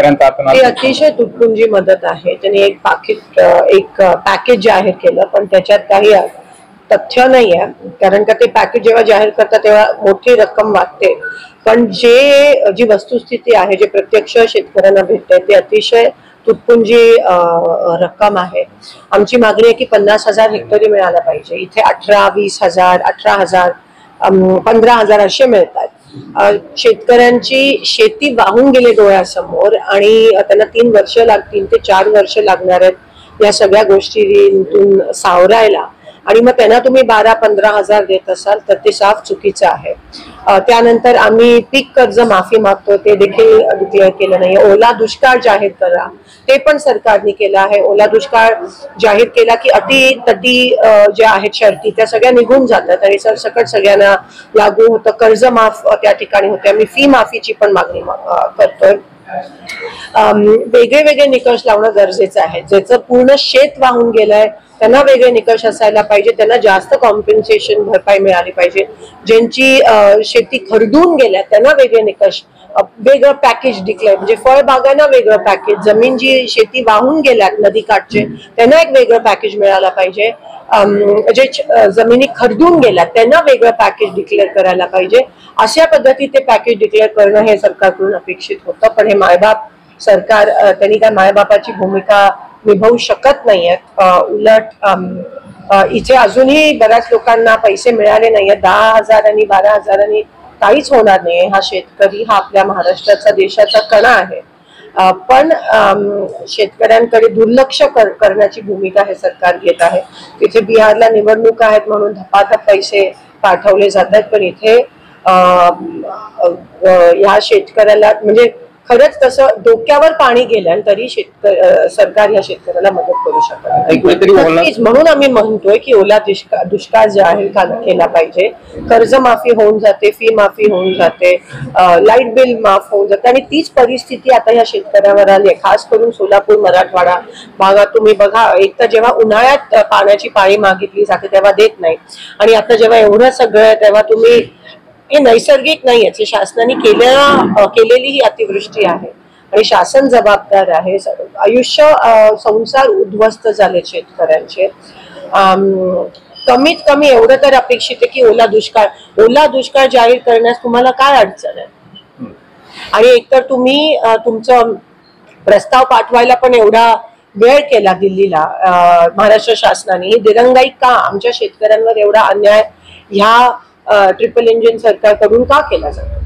शेतकऱ्यांचा ती अतिशय तुटपुंजी मदत आहे. त्यांनी एक पॅकेज जाहीर केलं, पण त्याच्यात काही तथ्य नाही आहे. कारण का ते पॅकेज जेव्हा जाहीर करतात तेव्हा मोठी रक्कम वाटते, पण जी वस्तुस्थिती आहे, जे प्रत्यक्ष शेतकऱ्यांना भेटते ते अतिशय तुटपुंजी रक्कम आहे. आमची मागणी आहे की 50,000 हेक्टरी मिळायला पाहिजे. इथे 18, 20,000, 18,000, 15,000 असे मिळतात. शेतकऱ्यांची शेती वाहून गेले डोळ्यासमोर आणि त्यांना 3 वर्ष लागतील ते 4 वर्ष लागणार आहेत या सगळ्या गोष्टींतून सावरायला. आणि मग त्यांना तुम्ही 12-15,000 देत असाल तर ते साफ चुकीचं आहे. त्यानंतर आम्ही पीक कर्ज माफी मागतो, ते देखील डिक्लेअर केलं नाही. ओला दुष्काळ जाहीर करा, ते पण सरकारने केलं आहे. ओला दुष्काळ जाहीर केला की अटी तटी ज्या आहेत शर्ती त्या सगळ्या निघून जातात आणि सरसकट सगळ्यांना लागू होतं. कर्ज माफ त्या ठिकाणी होते. आम्ही फी माफीची पण मागणी करतोय. वेगळे वेगळे निकष लावणं गरजेचं आहे. ज्याचं पूर्ण शेत वाहून गेलंय त्यांना वेगळे निकष असायला पाहिजे, त्यांना जास्त कॉम्पेन्सेशन भरपाई मिळाली पाहिजे. ज्यांची शेती खरडून गेल्या त्यांना वेगळे निकष, वेगळं पॅकेज डिक्लेअर, म्हणजे फळबागांना वेगळं पॅकेज, जमीन जी शेती वाहून गेल्यात नदीकाठचे त्यांना एक वेगळं पॅकेज मिळायला पाहिजे. जे जमिनी खरडून गेल्यात त्यांना वेगळं पॅकेज डिक्लेअर करायला पाहिजे. अशा पद्धतीत ते पॅकेज डिक्लेअर करणं हे सरकारकडून अपेक्षित होतं. पण हे मायबाप सरकार त्यांनी काय मायबापाची भूमिका निभावू शकत नाहीयेत. उलट इथे अजूनही बऱ्याच लोकांना पैसे मिळाले नाहीयेत. 10,000 आणि 12,000 काहीच होणार नाही. हा शेतकरी हा आपल्या महाराष्ट्राचा देशाचा कणा आहे. पण शेतकऱ्यांकडे दुर्लक्ष करण्याची भूमिका हे सरकार घेत आहे. तिथे बिहारला निवडणूक आहेत म्हणून धपाधप पैसे पाठवले जातात, पण इथे ह्या शेतकऱ्याला म्हणजे खरंच तसं डोक्यावर पाणी गेलं तरी सरकार या शेतकऱ्याला मदत करू शकत नाही. म्हणून आम्ही म्हणतोय की ओला दुष्काळ जाहीर केला पाहिजे. कर्जमाफी होऊन जाते, फी माफी होऊन जाते, लाईट बिल माफ होऊन जाते. आणि तीच परिस्थिती आता या शेतकऱ्यावर आली आहे. खास करून सोलापूर मराठवाडा भागात तुम्ही बघा, एक तर जेव्हा उन्हाळ्यात पाण्याची पाळी मागितली जाते तेव्हा देत नाही, आणि आता जेव्हा एवढं सगळं तेव्हा तुम्ही हे नैसर्गिक नाही आहे. शासनाने केलेली ही अतिवृष्टी आहे आणि शासन जबाबदार आहे. आयुष्य संसार उद्ध्वस्त झाले शेतकऱ्यांचे. कमीत कमी एवढं तर अपेक्षित आहे की ओला दुष्काळ जाहीर करण्यास तुम्हाला काय अडचण आहे. आणि एकतर तुम्ही तुमचं प्रस्ताव पाठवायला पण एवढा वेळ केला दिल्लीला महाराष्ट्र शासनाने. ही दिरंगाई का आमच्या शेतकऱ्यांवर एवढा अन्याय ह्या ट्रिपल इंजिन सरकारकडून का केला जातो.